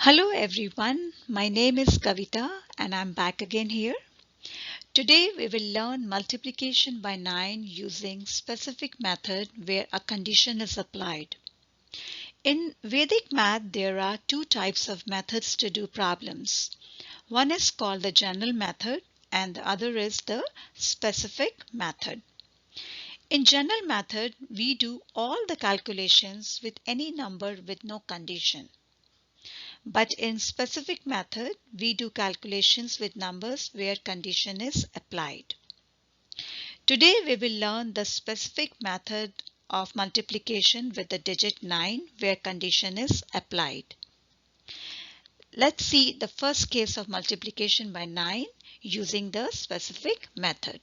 Hello everyone, my name is Kavita and I'm back again here. Today we will learn multiplication by 9 using specific method where a condition is applied. In Vedic math there are two types of methods to do problems. One is called the general method and the other is the specific method. In general method we do all the calculations with any number with no condition. But in specific method, we do calculations with numbers where condition is applied. Today we will learn the specific method of multiplication with the digit 9 where condition is applied. Let's see the first case of multiplication by 9 using the specific method.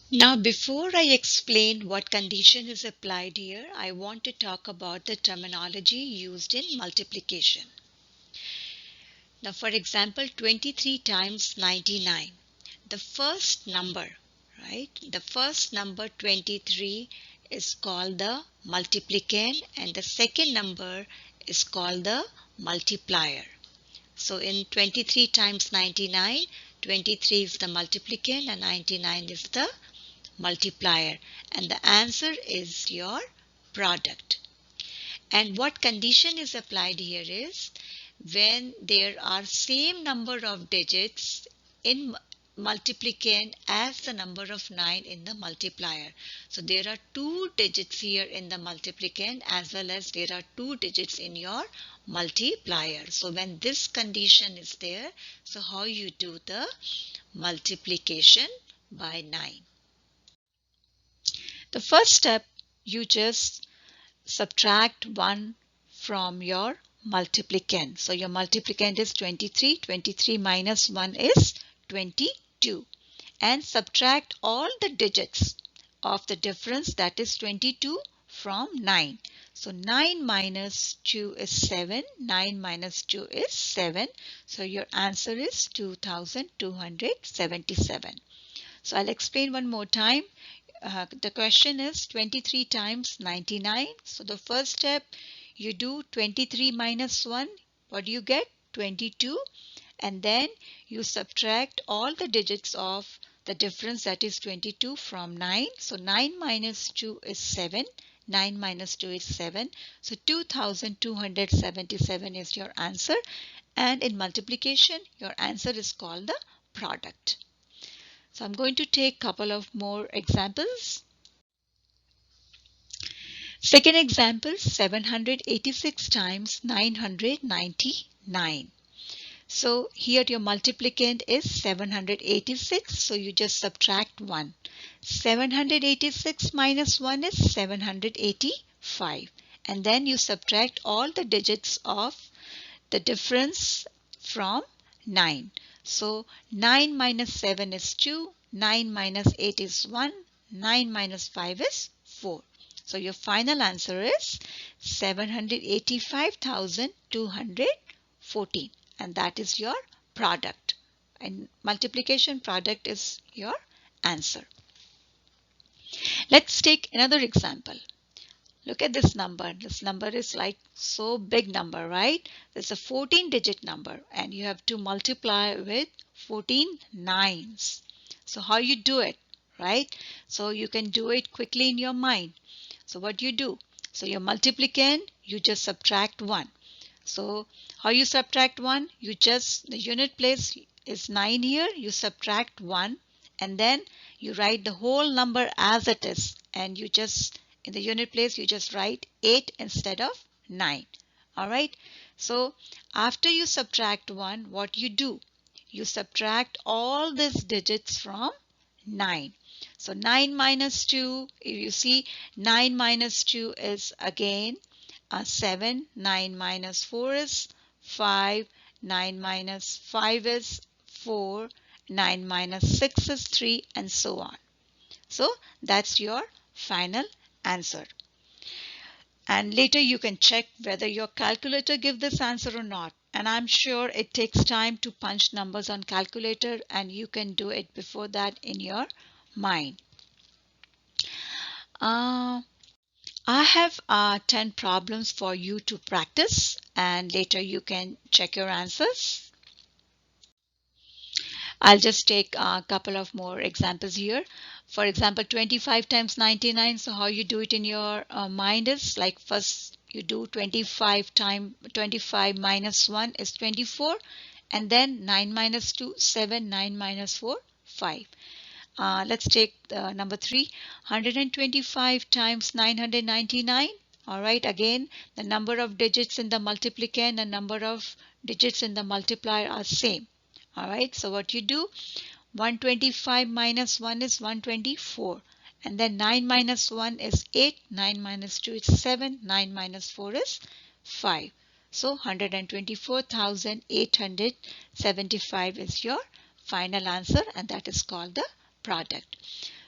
Now before I explain what condition is applied here, I want to talk about the terminology used in multiplication. Now for example 23 times 99. The first number, right? The first number 23 is called the multiplicand and the second number is called the multiplier. So in 23 times 99, 23 is the multiplicand and 99 is the multiplier. And the answer is your product. And what condition is applied here is when there are same number of digits in multiplicand as the number of 9 in the multiplier. So there are two digits here in the multiplicand as well as there are two digits in your multiplier. So when this condition is there, so how you do the multiplication by 9? The first step, you just subtract 1 from your multiplicand. So your multiplicand is 23. 23 minus 1 is 22. And subtract all the digits of the difference, that is 22, from 9. So 9 minus 2 is 7. 9 minus 2 is 7. So your answer is 2277. So I'll explain one more time. The question is 23 times 99. So the first step, you do 23 minus 1. What do you get? 22. And then you subtract all the digits of the difference, that is 22, from 9. So 9 minus 2 is 7. 9 minus 2 is 7. So 2277 is your answer. And in multiplication, your answer is called the product. So I'm going to take a couple of more examples. Second example, 786 times 999. So here your multiplicand is 786. So you just subtract 1. 786 minus 1 is 785. And then you subtract all the digits of the difference from 9. So 9 minus 7 is 2. 9 minus 8 is 1. 9 minus 5 is 4. So your final answer is 785,214. And that is your product. And multiplication product is your answer. Let's take another example. Look at this number. This number is like so big number, right? It's a 14-digit number and you have to multiply with 14 nines. So how you do it, right? So you can do it quickly in your mind. So what you do? So your multiplicand, you just subtract 1. So how you subtract 1? You just, the unit place is 9 here. You subtract 1 and then you write the whole number as it is. And you just, in the unit place, you just write 8 instead of 9. Alright. So after you subtract 1, what you do? You subtract all these digits from 9. So 9 minus 2, if you see 9 minus 2 is again 7, 9 minus 4 is 5, 9 minus 5 is 4, 9 minus 6 is 3, and so on. So that's your final answer. And later you can check whether your calculator gives this answer or not. And I'm sure it takes time to punch numbers on calculator and you can do it before that in your mind. I have 10 problems for you to practice, and later you can check your answers. I'll just take a couple of more examples here. For example, 25 times 99. So how you do it in your mind is like first you do 25 times 25 minus 1 is 24, and then 9 minus 2, 7, 9 minus 4, 5. Let's take number 3, 125 times 999. All right, again, the number of digits in the multiplicand and number of digits in the multiplier are same. All right, so what you do, 125 minus 1 is 124. And then 9 minus 1 is 8, 9 minus 2 is 7, 9 minus 4 is 5. So 124,875 is your final answer, and that is called the product.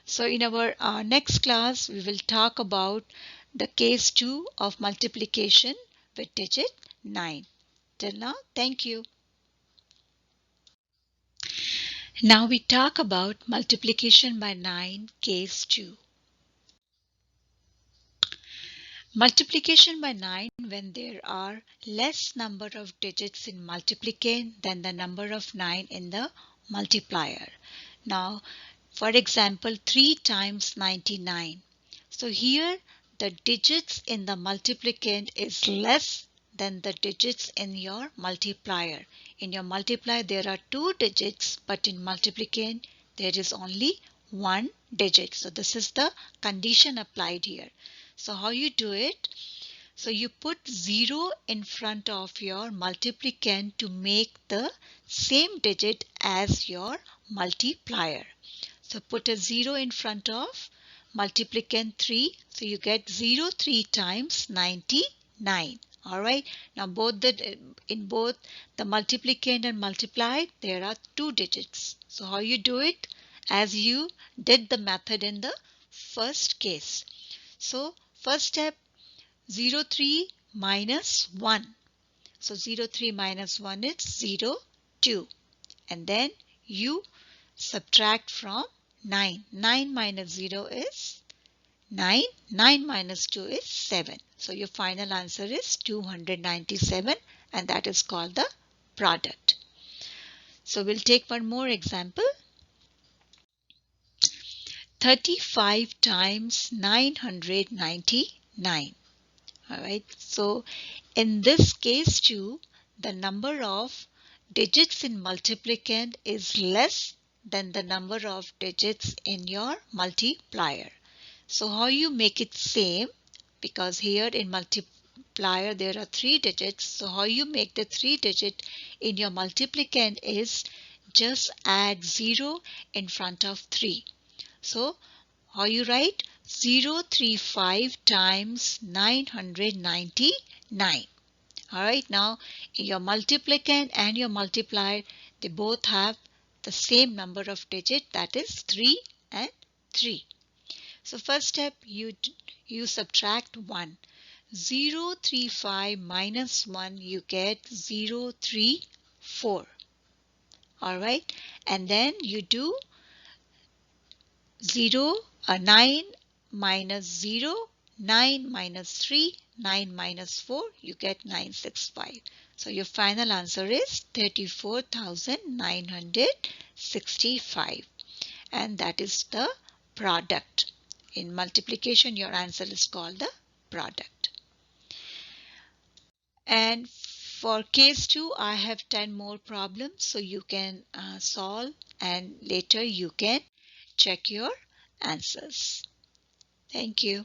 So in our next class, we will talk about the case 2 of multiplication with digit 9. Till now, thank you. Now we talk about multiplication by 9, case 2. Multiplication by 9 when there are less number of digits in multiplicand than the number of 9 in the multiplier. Now, for example, 3 times 99. So here the digits in the multiplicand is less than the digits in your multiplier. In your multiplier there are 2 digits, but in multiplicand there is only 1 digit. So this is the condition applied here. So how you do it? So you put 0 in front of your multiplicand to make the same digit as your multiplier. So put a 0 in front of multiplicand 3. So you get 0 3 times 99. Alright. Now in both the multiplicand and multiplied there are 2 digits. So how you do it? As you did the method in the first case. So first step, 0 3 minus 1. So 0 3 minus 1 is 0 2. And then you subtract from 9. 9 minus 0 is 9. 9 minus 2 is 7. So your final answer is 297, and that is called the product. So we'll take one more example. 35 times 999. Alright, so in this case too, the number of digits in multiplicand is less than the number of digits in your multiplier. So how you make it same? Because here in multiplier there are 3 digits. So how you make the 3 digit in your multiplicand is just add 0 in front of 3. So how you write? 035 times 999. Alright, now your multiplicand and your multiplier, they both have the same number of digits, that is 3 and 3. So first step, you subtract 1. 035 minus 1, you get 034. Alright, and then you do 9 minus 0, 9 minus 3, 9 minus 4, you get 965. So your final answer is 34,965, and that is the product. In multiplication your answer is called the product. And for case 2 I have 10 more problems, so you can solve, and later you can check your answers. Thank you.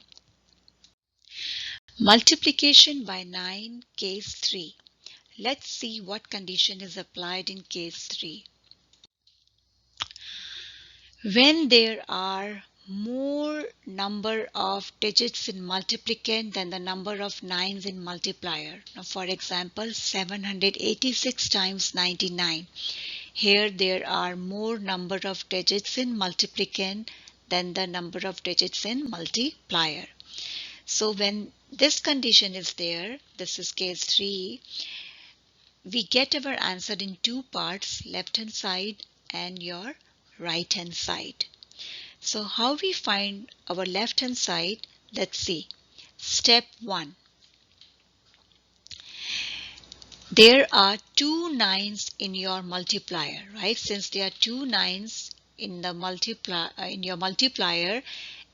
Multiplication by 9, case 3. Let's see what condition is applied in case 3. When there are more number of digits in multiplicand than the number of 9s in multiplier. Now for example, 786 times 99. Here there are more number of digits in multiplicand than the number of digits in multiplier. So when this condition is there, this is case 3, we get our answer in 2 parts, left hand side and your right hand side. So how we find our left hand side? Let's see. Step 1. There are two nines in your multiplier, right? Since there are two nines in the in your multiplier,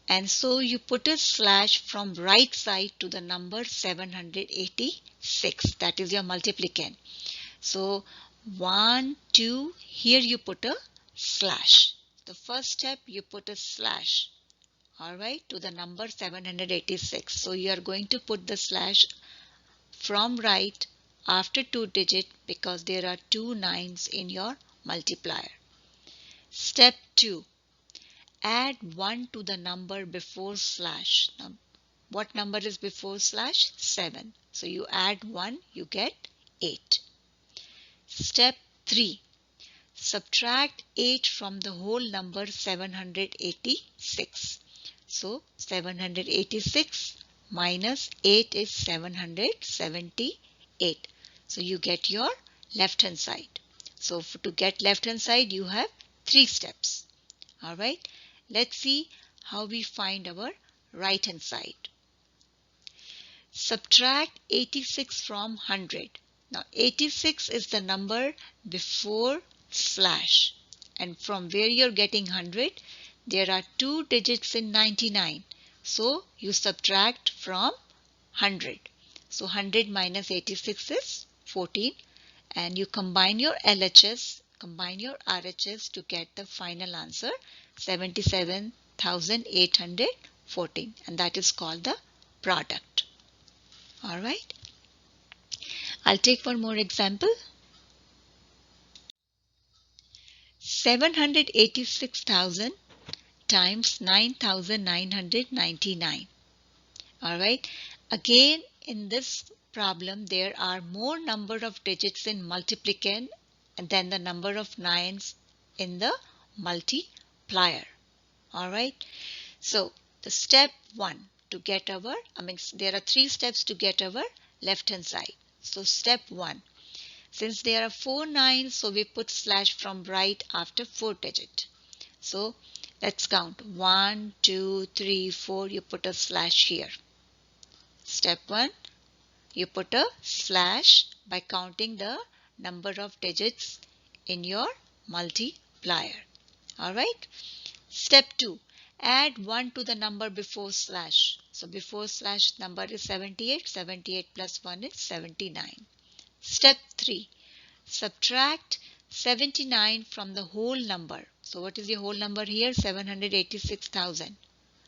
and so you put a slash from right side to the number 786. That is your multiplicand. So 1, 2, here you put a slash. The first step you put a slash, alright, to the number 786. So you are going to put the slash from right after two digit because there are two nines in your multiplier. Step 2. Add 1 to the number before slash. Now, what number is before slash? 7. So you add 1, you get 8. Step 3. Subtract 8 from the whole number 786. So 786 minus 8 is 778. So you get your left hand side. So to get left hand side you have 3 steps. Alright, let's see how we find our right hand side. Subtract 86 from 100. Now 86 is the number before slash, and from where you're getting 100, there are two digits in 99. So you subtract from 100. So 100 minus 86 is 14, and you combine your LHS, combine your RHS to get the final answer 77,814, and that is called the product. Alright, I'll take one more example. 786,000 times 9,999. Alright, again in this problem there are more number of digits in multiplicand than the number of nines in the multiplier. Alright, so the step 1 to get our, there are 3 steps to get our left hand side. So step 1, since there are 4 nines, so we put slash from right after 4 digit. So let's count 1, 2, 3, 4. You put a slash here. Step 1, you put a slash by counting the number of digits in your multiplier. Alright. Step 2, add 1 to the number before slash. So before slash number is 78. 78 plus 1 is 79. Step 3, subtract 79 from the whole number. So what is the whole number here? 786,000.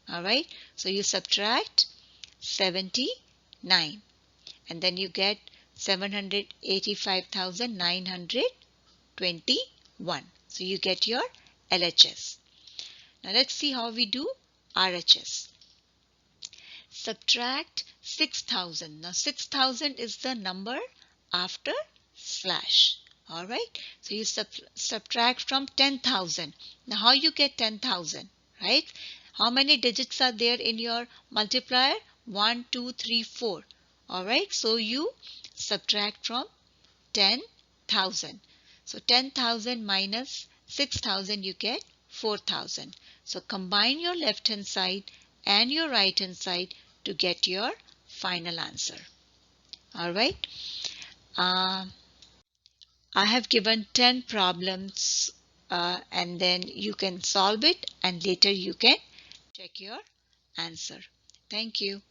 Alright. So you subtract 79 and then you get 785,921. So you get your LHS. Now let's see how we do RHS. Subtract 6,000. Now 6,000 is the number after slash. Alright. So you subtract from 10,000. Now how you get 10,000? Right? How many digits are there in your multiplier? 1, 2, 3, 4. Alright. So you subtract from 10,000. So 10,000 minus 6,000 you get 4,000. So combine your left hand side and your right hand side to get your final answer. Alright. I have given 10 problems and then you can solve it and later you can check your answer. Thank you.